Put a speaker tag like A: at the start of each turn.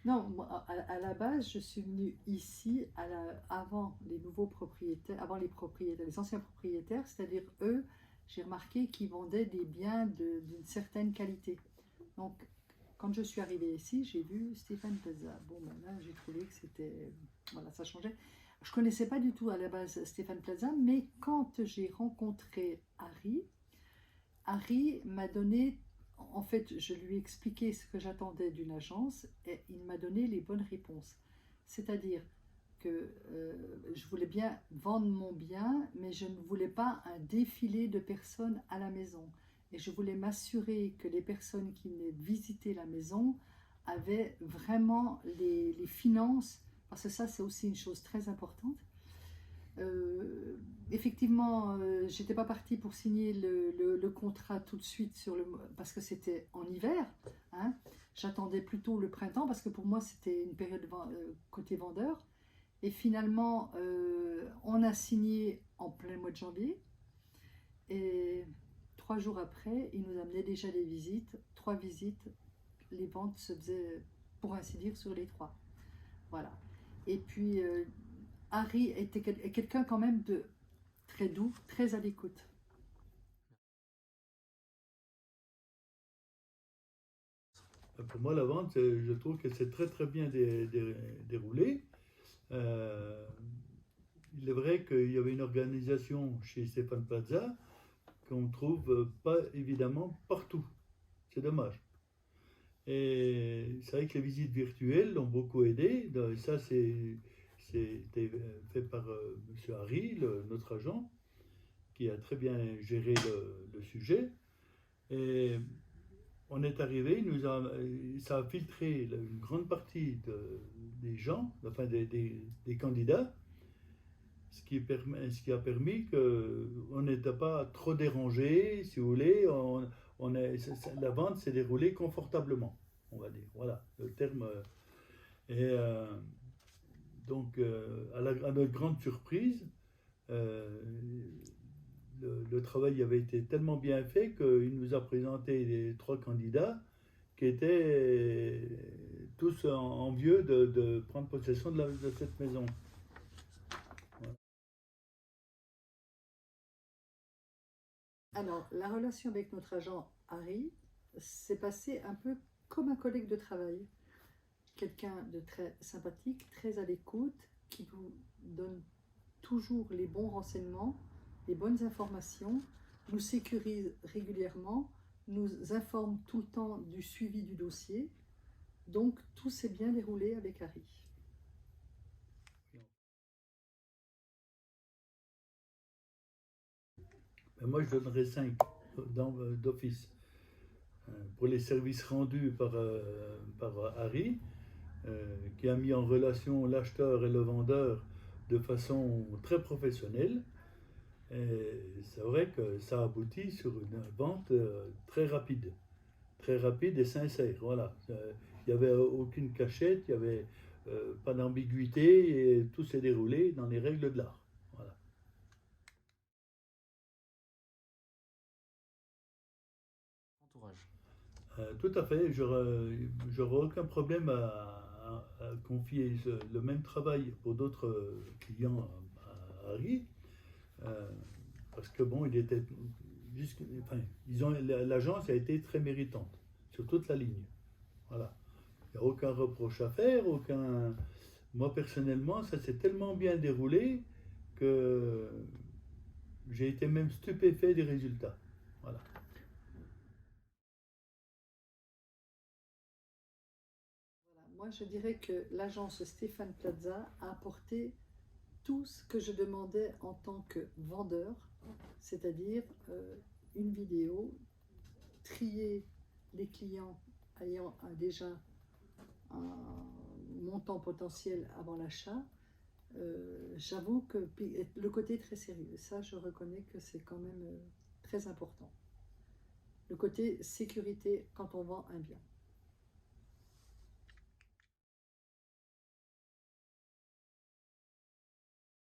A: Non, moi, à la base, je suis venue ici avant les nouveaux propriétaires, avant les propriétaires, les anciens propriétaires, c'est-à-dire eux, j'ai remarqué qu'ils vendaient des biens d'une certaine qualité. Donc, quand je suis arrivée ici, j'ai vu Stéphane Plaza. Bon, ben là, j'ai trouvé que c'était, voilà, ça changeait. Je connaissais pas du tout à la base Stéphane Plaza, mais quand j'ai rencontré Harry m'a donné, en fait, je lui ai expliqué ce que j'attendais d'une agence et il m'a donné les bonnes réponses. C'est-à-dire que je voulais bien vendre mon bien, mais je ne voulais pas un défilé de personnes à la maison. Et je voulais m'assurer que les personnes qui venaient visiter la maison avaient vraiment les finances, parce que ça c'est aussi une chose très importante. Euh, Effectivement, j'étais pas partie pour signer le contrat tout de suite parce que c'était en hiver. Hein. J'attendais plutôt le printemps parce que pour moi c'était une période côté vendeur. Et finalement, on a signé en plein mois de janvier. Et 3 jours après, il nous amenait déjà des visites. 3 visites, les ventes se faisaient, pour ainsi dire, sur les 3. Voilà. Et puis, Harry est quelqu'un quand même de très doux, très à l'écoute.
B: Pour moi, la vente, je trouve que c'est très très bien déroulé. Euh, il est vrai qu'il y avait une organisation chez Stéphane Plaza qu'on ne trouve pas évidemment partout. C'est dommage. Et c'est vrai que les visites virtuelles ont beaucoup aidé. Ça, c'était fait par M. Harry, notre agent, qui a très bien géré le sujet. Et on est arrivé, ça a filtré une grande partie des gens, enfin des candidats, ce qui a permis qu'on n'était pas trop dérangé, si vous voulez. La vente s'est déroulée confortablement, on va dire. Voilà le terme. Et donc, à notre grande surprise, euh, le travail avait été tellement bien fait qu'il nous a présenté les 3 candidats qui étaient tous envieux de prendre possession de cette maison.
A: Alors, la relation avec notre agent Harry s'est passée un peu comme un collègue de travail. Quelqu'un de très sympathique, très à l'écoute, qui vous donne toujours les bons renseignements, les bonnes informations, nous sécurise régulièrement, nous informe tout le temps du suivi du dossier. Donc tout s'est bien déroulé avec Harry.
B: Ben moi, je donnerais 5 d'office. Pour les services rendus par Harry, qui a mis en relation l'acheteur et le vendeur de façon très professionnelle. Et c'est vrai que ça aboutit sur une vente très rapide et sincère. Voilà. Il n'y avait aucune cachette, il n'y avait pas d'ambiguïté et tout s'est déroulé dans les règles de l'art. Voilà.
C: Entourage.
B: Tout à fait, j'aurais aucun problème à confier le même travail pour d'autres clients à Harry, euh, parce que bon, il était enfin, l'agence a été très méritante sur toute la ligne. Voilà, il n'y a aucun reproche à faire, aucun. Moi personnellement, ça s'est tellement bien déroulé que j'ai été même stupéfait des résultats. Voilà.
A: Voilà. Moi, je dirais que l'agence Stéphane Plaza a apporté tout ce que je demandais en tant que vendeur, c'est-à-dire une vidéo, trier les clients ayant déjà un montant potentiel avant l'achat. J'avoue que le côté très sérieux, ça je reconnais que c'est quand même très important. Le côté sécurité quand on vend un bien.